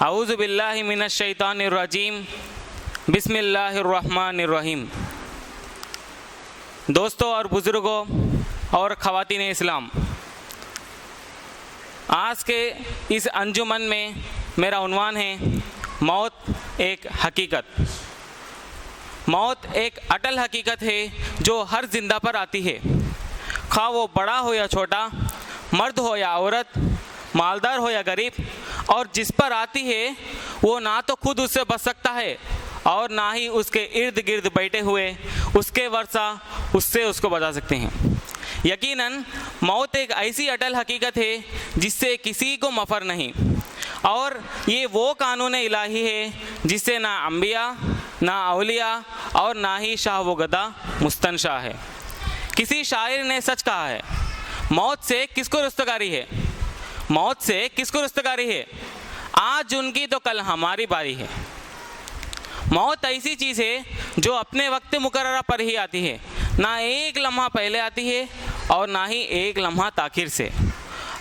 اعوذ باللہ من الشیطان الرجیم بسم اللہ الرحمن الرحیم۔ دوستوں اور بزرگوں اور خواتین اسلام، آج کے اس انجمن میں میرا عنوان ہے موت ایک حقیقت۔ موت ایک اٹل حقیقت ہے جو ہر زندہ پر آتی ہے، خواہ وہ بڑا ہو یا چھوٹا، مرد ہو یا عورت، مالدار ہو یا غریب، اور جس پر آتی ہے وہ نہ تو خود اس سے بچ سکتا ہے اور نہ ہی اس کے ارد گرد بیٹھے ہوئے اس کے ورثہ اس کو بچا سکتے ہیں۔ یقیناً موت ایک ایسی اٹل حقیقت ہے جس سے کسی کو مفر نہیں، اور یہ وہ قانون الہی ہے جس سے نہ انبیاء، نہ اولیاء اور نہ ہی شاہ و گدا مستنشا ہے۔ کسی شاعر نے سچ کہا ہے، موت سے کس کو رستگاری ہے؟ موت سے کس کو رستگاری ہے؟ آج ان کی تو کل ہماری باری ہے۔ موت ایسی چیز ہے جو اپنے وقت مقررہ پر ہی آتی ہے، نہ ایک لمحہ پہلے آتی ہے اور نہ ہی ایک لمحہ تاخیر سے۔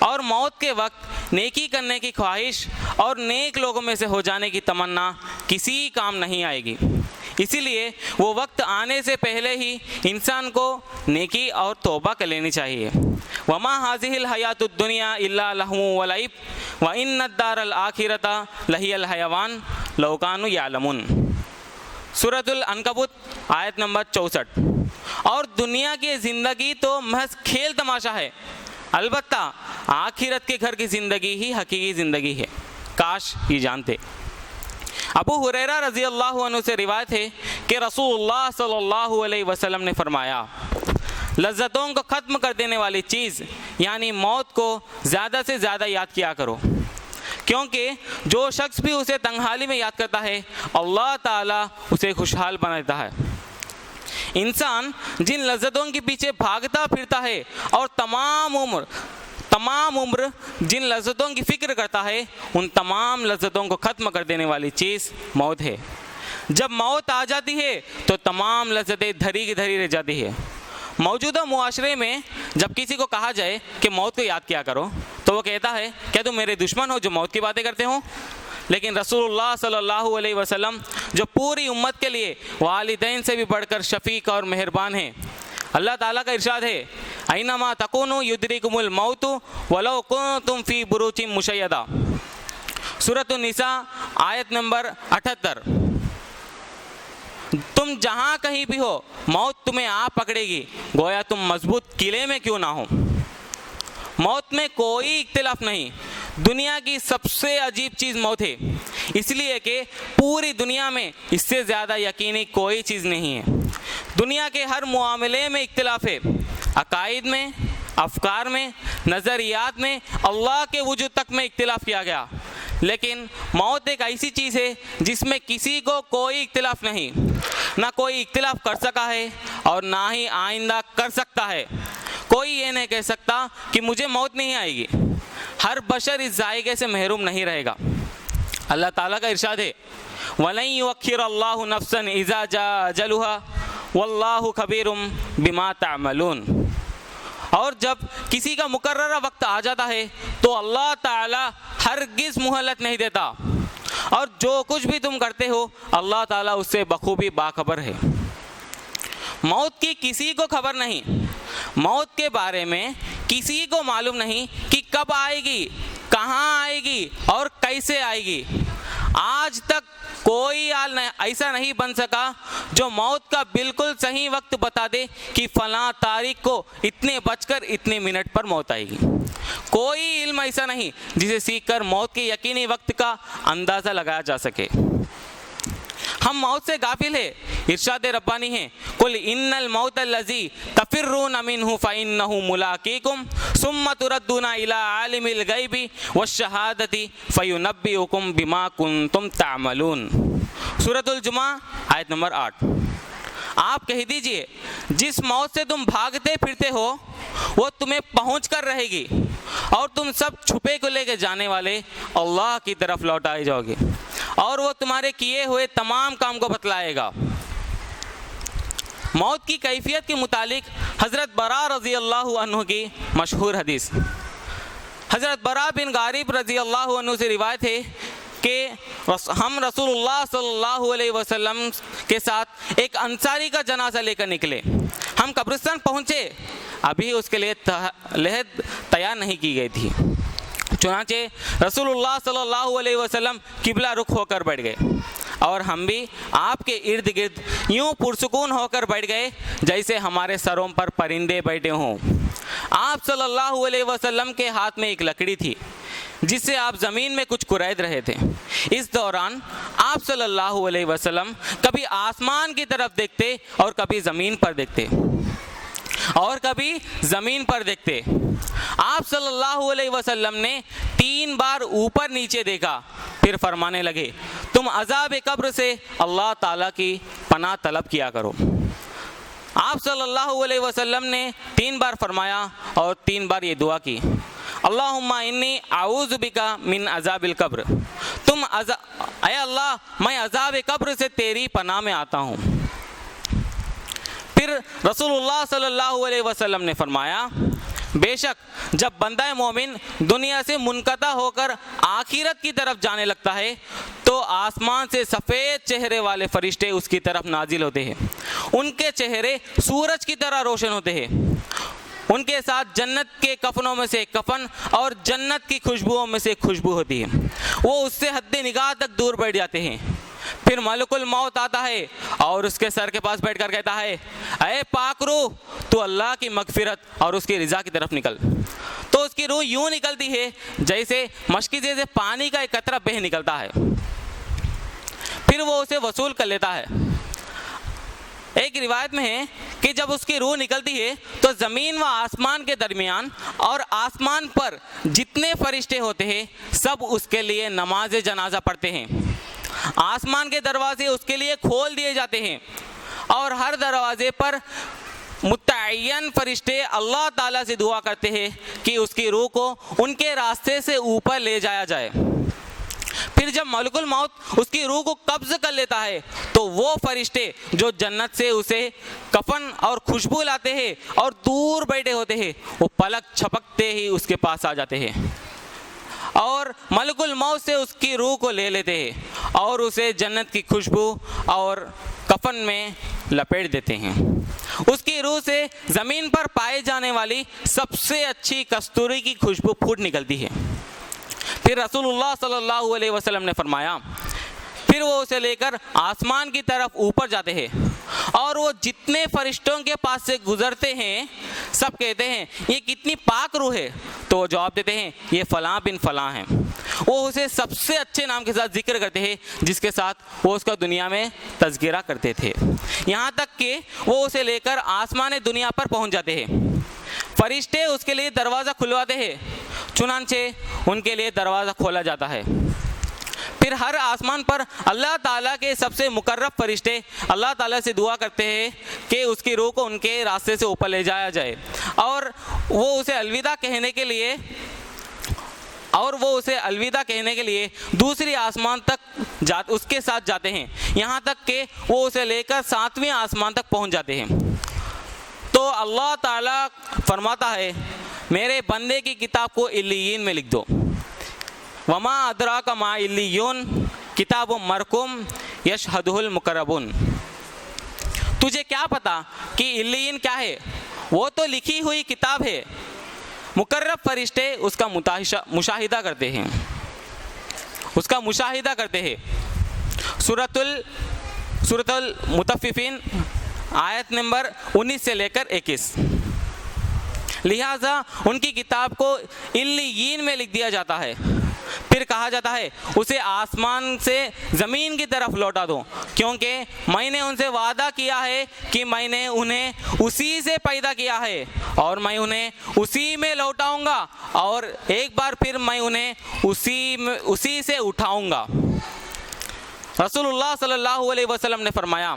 اور موت کے وقت نیکی کرنے کی خواہش اور نیک لوگوں میں سے ہو جانے کی تمنا کسی کام نہیں آئے گی، اسی لیے وہ وقت آنے سے پہلے ہی انسان کو نیکی اور توبہ کر لینی چاہیے۔ وما هذه الحیات الدنیا الا لہو ولعب وان الدار الاخرۃ لہی الحیوان لو کانوا یعلمون۔ سورۃ العنکبوت آیت نمبر 64۔ اور دنیا کی زندگی تو محض کھیل تماشا ہے، البتہ آخرت کے گھر کی زندگی ہی حقیقی زندگی ہے، کاش یہ جانتے۔ ابو ہریرہ رضی اللہ عنہ سے روایت ہے کہ رسول اللہ صلی اللہ علیہ وسلم نے فرمایا، لذتوں کو ختم کر دینے والی چیز یعنی موت کو زیادہ سے زیادہ یاد کیا کرو، کیونکہ جو شخص بھی اسے تنہائی میں یاد کرتا ہے اللہ تعالیٰ اسے خوشحال بنا دیتا ہے۔ انسان جن لذتوں کے پیچھے بھاگتا پھرتا ہے اور تمام عمر جن لذتوں کی فکر کرتا ہے، ان تمام لذتوں کو ختم کر دینے والی چیز موت ہے۔ جب موت آ جاتی ہے تو تمام لذتیں دھری کی دھری رہ جاتی ہے۔ موجودہ معاشرے میں جب کسی کو کہا جائے کہ موت کو یاد کیا کرو تو وہ کہتا ہے کیا تم میرے دشمن ہو جو موت کی باتیں کرتے ہو؟ لیکن رسول اللہ صلی اللہ علیہ وسلم جو پوری امت کے لیے والدین سے بھی بڑھ کر شفیق اور مہربان ہیں، اللہ تعالیٰ کا ارشاد ہے، اینما تکونوا یدرککم الموت ولو کنتم فی بروج مشیدہ۔ سورۃ النساء آیت نمبر 78۔ تم جہاں کہیں بھی ہو موت تمہیں آ پکڑے گی، گویا تم مضبوط قلعے میں کیوں نہ ہو۔ موت میں کوئی اختلاف نہیں، دنیا کی سب سے عجیب چیز موت ہے، اس لیے کہ پوری دنیا میں اس سے زیادہ یقینی کوئی چیز نہیں ہے۔ دنیا کے ہر معاملے میں اختلاف ہے، عقائد میں، افکار میں، نظریات میں، اللہ کے وجود تک میں اختلاف کیا گیا، لیکن موت ایک ایسی چیز ہے جس میں کسی کو کوئی اختلاف نہیں، نہ کوئی اختلاف کر سکا ہے اور نہ ہی آئندہ کر سکتا ہے۔ کوئی یہ نہیں کہہ سکتا کہ مجھے موت نہیں آئے گی۔ ہر بشر اس ذائقے سے محروم نہیں رہے گا۔ اللہ تعالیٰ کا ارشاد ہے، وَلَن يُؤَخِّرَ اللَّهُ نَفْسًا إِذَا جَاءَ أَجَلُهَا وَاللَّهُ خَبِيرٌ بِمَا تَعْمَلُونَ۔ اور جب کسی کا مقررہ وقت آ جاتا ہے تو اللہ تعالیٰ ہرگز مہلت نہیں دیتا، اور جو کچھ بھی تم کرتے ہو اللہ تعالیٰ اس سے بخوبی باخبر ہے۔ موت کی کسی کو خبر نہیں، موت کے بارے میں کسی کو معلوم نہیں کہ کب آئے گی، کہاں آئے گی اور کیسے آئے گی۔ آج تک کوئی حال ایسا نہیں بن سکا جو موت کا بالکل صحیح وقت بتا دے کہ فلاں تاریخ کو اتنے بج کر اتنے منٹ پر موت آئے گی۔ کوئی علم ایسا نہیں جسے سیکھ کر موت کے یقینی وقت کا اندازہ لگایا جا سکے۔ ہم موت سے غافل ہیں۔ ارشاد ربانی ہے، قل ان الموت الذی تفرون منہ فانہ ملاقیکم ثم تردون الی عالم الغیب والشہادۃ فینبئکم بما کنتم تعملون۔ سورۃ الجمعہ آیت نمبر 8۔ آپ کہہ دیجئے جس موت سے تم بھاگتے پھرتے ہو وہ تمہیں پہنچ کر رہے گی، اور تم سب چھپے کو لے کے جانے والے اللہ کی طرف لوٹائے جاؤ گے، اور وہ تمہارے کیے ہوئے تمام کام کو بتلائے گا۔ موت کی کیفیت کے متعلق حضرت براء رضی اللہ عنہ کی مشہور حدیث، حضرت براء بن غارب رضی اللہ عنہ سے روایت ہے کہ ہم رسول اللہ صلی اللہ علیہ وسلم کے ساتھ ایک انصاری کا جنازہ لے کر نکلے. ہم قبرستان پہنچے, ابھی اس کے لیے لحد تیار نہیں کی گئی تھی. چنانچہ رسول اللہ صلی اللہ علیہ وسلم قبلہ رخ ہو کر بیٹھ گئے, اور ہم بھی آپ کے ارد گرد یوں پرسکون ہو کر بیٹھ گئے جیسے ہمارے سروں پر پرندے بیٹھے ہوں. آپ صلی اللہ علیہ وسلم کے ہاتھ میں ایک لکڑی تھی جس سے آپ زمین میں کچھ کورید رہے تھے. اس دوران آپ صلی اللہ علیہ وسلم کبھی آسمان کی طرف دیکھتے اور کبھی زمین پر دیکھتے آپ صلی اللہ علیہ وسلم نے 3 بار اوپر نیچے دیکھا, پھر فرمانے لگے, تم عذاب قبر سے اللہ تعالیٰ کی پناہ طلب کیا کرو. آپ صلی اللہ علیہ وسلم نے 3 بار فرمایا اور 3 بار یہ دعا کی, اللہم انی اعوذ بکا من عذاب القبر. اے اللہ, میں عذاب قبر سے تیری پناہ میں آتا ہوں. پھر رسول اللہ صلی اللہ علیہ وسلم نے فرمایا, بے شک جب بندہ مومن دنیا سے منقطع ہو کر آخرت کی طرف جانے لگتا ہے تو آسمان سے سفید چہرے والے فرشتے اس کی طرف نازل ہوتے ہیں. ان کے چہرے سورج کی طرح روشن ہوتے ہیں. ان کے ساتھ جنت کے کفنوں میں سے ایک کفن اور جنت کی خوشبوؤں میں سے ایک خوشبو ہوتی ہے. وہ اس سے حد نگاہ تک دور بیٹھ جاتے ہیں. پھر ملک الموت آتا ہے اور اس کے سر کے پاس بیٹھ کر کہتا ہے, اے پاک روح, تو اللہ کی مغفرت اور اس کی رضا کی طرف نکل. تو اس کی روح یوں نکلتی ہے جیسے مشکیزے سے پانی کا ایک قطرہ بہہ نکلتا ہے. پھر وہ اسے وصول کر لیتا ہے. ایک روایت میں ہے کہ جب اس کی روح نکلتی ہے تو زمین و آسمان کے درمیان اور آسمان پر جتنے فرشتے ہوتے ہیں سب اس کے لیے نماز جنازہ پڑھتے ہیں. آسمان کے دروازے اس کے لیے کھول دیے جاتے ہیں اور ہر دروازے پر متعین فرشتے اللہ تعالیٰ سے دعا کرتے ہیں کہ اس کی روح کو ان کے راستے سے اوپر لے جایا جائے. پھر جب ملک الموت اس کی روح کو قبض کر لیتا ہے تو وہ فرشتے جو جنت سے اسے کفن اور خوشبو لاتے ہیں اور دور بیٹھے ہوتے ہیں وہ پلک چھپکتے ہی اس کے پاس آ جاتے ہیں اور ملک الموت سے اس کی روح کو لے لیتے ہیں اور اسے جنت کی خوشبو اور کفن میں لپیٹ دیتے ہیں. اس کی روح سے زمین پر پائے جانے والی سب سے اچھی کستوری کی خوشبو پھوٹ نکلتی ہے. پھر رسول اللہ صلی اللہ علیہ وسلم نے فرمایا, پھر وہ اسے لے کر آسمان کی طرف اوپر جاتے ہیں اور وہ جتنے فرشتوں کے پاس سے گزرتے ہیں سب کہتے ہیں یہ کتنی پاک روح ہے. تو وہ جواب دیتے ہیں یہ فلاں بن فلاں ہیں. وہ اسے سب سے اچھے نام کے ساتھ ذکر کرتے ہیں جس کے ساتھ وہ اس کا دنیا میں تذکرہ کرتے تھے, یہاں تک کہ وہ اسے لے کر آسمان دنیا پر پہنچ جاتے ہیں. فرشتے اس کے لیے دروازہ کھلواتے ہیں, چنانچہ ان کے لیے دروازہ کھولا جاتا ہے. پھر ہر آسمان پر اللہ تعالیٰ کے سب سے مقرب فرشتے اللہ تعالیٰ سے دعا کرتے ہیں کہ اس کی روح کو ان کے راستے سے اوپر لے جایا جائے اور وہ اسے الوداع کہنے کے لیے دوسری آسمان تک اس کے ساتھ جاتے ہیں, یہاں تک کہ وہ اسے لے کر 7ویں آسمان تک پہنچ جاتے ہیں. تو اللہ تعالیٰ فرماتا ہے, میرے بندے کی کتاب کو علیین میں لکھ دو. وما ادراک ما علیون کتاب مرقوم یشہدہ المقربون. تجھے کیا پتا کہ علیین کیا ہے؟ وہ تو لکھی ہوئی کتاب ہے, مقرب فرشتے اس کا مشاہدہ کرتے ہیں. سورۃ المطففین آیت نمبر 19 سے لے کر 21. لہٰذا ان کی کتاب کو علیین میں لکھ دیا جاتا ہے. پھر کہا جاتا ہے اسے آسمان سے زمین کی طرف لوٹا دو, کیونکہ میں نے ان سے وعدہ کیا ہے کہ میں نے انہیں اسی سے پیدا کیا ہے اور میں انہیں اسی میں لوٹاؤں گا اور ایک بار پھر میں انہیں اسی سے اٹھاؤں گا. رسول اللہ صلی اللہ علیہ وسلم نے فرمایا,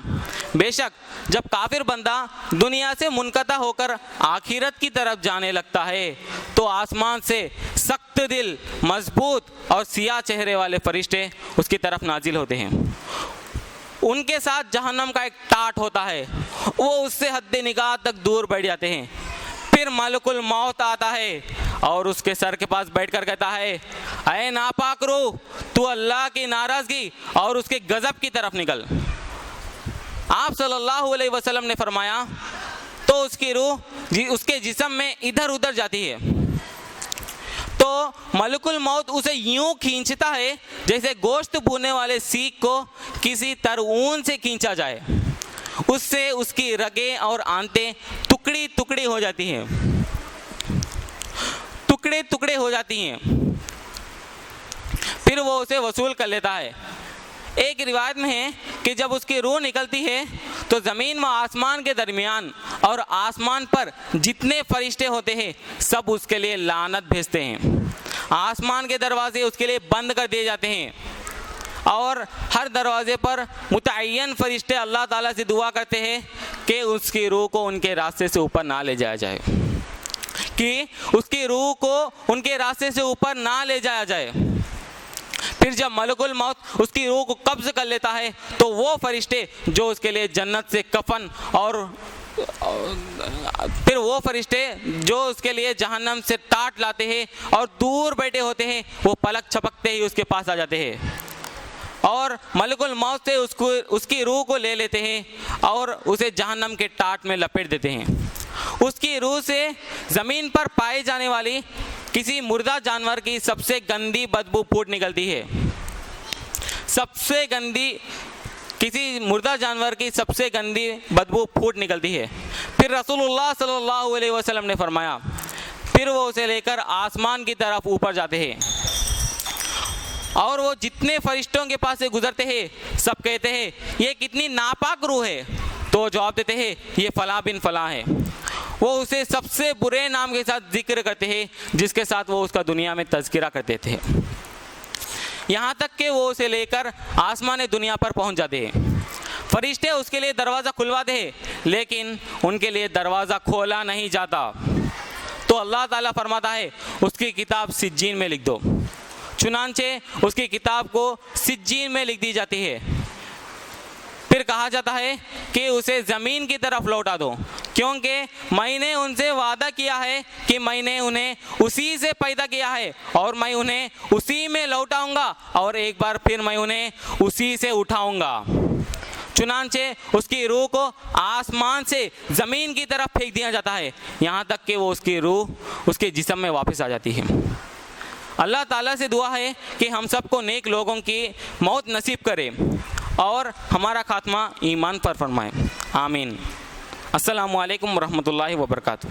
بے شک جب کافر بندہ دنیا سے منقطع ہو کر آخرت کی طرف جانے لگتا ہے تو آسمان سے سخت دل, مضبوط اور سیاہ چہرے والے فرشتے اس کی طرف نازل ہوتے ہیں. ان کے ساتھ جہنم کا ایک ٹاٹ ہوتا ہے, وہ اس سے حد نگاہ تک دور بیٹھ جاتے ہیں. پھر ملک الموت آتا ہے اور اس کے سر کے پاس بیٹھ کر کہتا ہے اے ناپاک روح، تو اللہ کی ناراضگی اور اس کے غضب کی طرف نکل۔ آپ صلی اللہ علیہ وسلم نے فرمایا تو اس کی روح اس کے جسم میں ادھر ادھر جاتی ہے، تو ملک الموت اسے یوں کھینچتا ہے جیسے گوشت بھوننے والے سیخ کو کسی ترون سے کھینچا جائے، اس سے اس کی رگیں اور آنتیں ٹکڑی ٹکڑی ہو جاتی ہیں، ٹکڑے ٹکڑے ہو جاتی ہیں، پھر وہ اسے وصول کر لیتا ہے۔ ایک روایت میں ہے کہ جب اس کی روح نکلتی ہے تو زمین و آسمان کے درمیان اور آسمان پر جتنے فرشتے ہوتے ہیں سب اس کے لیے لعنت بھیجتے ہیں، آسمان کے دروازے اس کے لیے بند کر دیے جاتے ہیں، اور ہر دروازے پر متعین فرشتے اللہ تعالیٰ سے دعا کرتے ہیں کہ اس کی روح کو ان کے راستے سے اوپر نہ لے جایا جائے، کہ اس کی روح کو ان کے راستے سے اوپر نہ لے جایا جائے۔ پھر جب ملک الموت اس کی روح کو قبض کر لیتا ہے تو وہ فرشتے جو اس کے لیے جنت سے کفن اور پھر وہ فرشتے جو اس کے لیے جہنم سے ٹاٹ لاتے ہیں اور دور بیٹھے ہوتے ہیں، وہ پلک چھپکتے ہی اس کے پاس آ جاتے ہیں اور ملک الموت سے اس کی روح کو لے لیتے ہیں اور اسے جہنم کے ٹاٹ میں لپیٹ دیتے ہیں۔ اس کی روح سے زمین پر پائے جانے والی کسی مردہ جانور کی سب سے گندی بدبو پھوٹ نکلتی ہے، کسی مردہ جانور کی سب سے گندی بدبو پھوٹ نکلتی ہے۔ پھر رسول اللہ صلی اللہ علیہ وسلم نے فرمایا پھر وہ اسے لے کر آسمان کی طرف اوپر جاتے ہیں اور وہ جتنے فرشتوں کے پاس سے گزرتے ہیں سب کہتے ہیں یہ کتنی ناپاک روح ہے، تو جواب دیتے ہیں یہ فلاں بن فلاں ہے۔ وہ اسے سب سے برے نام کے ساتھ ذکر کرتے ہیں جس کے ساتھ وہ اس کا دنیا میں تذکرہ کرتے تھے، یہاں تک کہ وہ اسے لے کر آسمان دنیا پر پہنچ جاتے ہیں۔ فرشتے اس کے لیے دروازہ کھلواتے ہیں لیکن ان کے لیے دروازہ کھولا نہیں جاتا، تو اللہ تعالیٰ فرماتا ہے اس کی کتاب سجین میں لکھ دو، چنانچہ اس کی کتاب کو سجین میں لکھ دی جاتی ہے۔ پھر کہا جاتا ہے کہ اسے زمین کی طرف لوٹا دو، کیونکہ میں نے ان سے وعدہ کیا ہے کہ میں نے انہیں اسی سے پیدا کیا ہے اور میں انہیں اسی میں لوٹاؤں گا اور ایک بار پھر میں انہیں اسی سے اٹھاؤں گا۔ چنانچہ اس کی روح کو آسمان سے زمین کی طرف پھینک دیا جاتا ہے یہاں تک کہ وہ اس کی روح اس کے جسم میں واپس آ جاتی ہے۔ اللہ تعالیٰ سے دعا ہے کہ ہم سب کو نیک لوگوں کی موت نصیب کرے اور ہمارا خاتمہ ایمان پر فرمائے، آمین۔ السلام علیکم ورحمۃ اللہ وبرکاتہ۔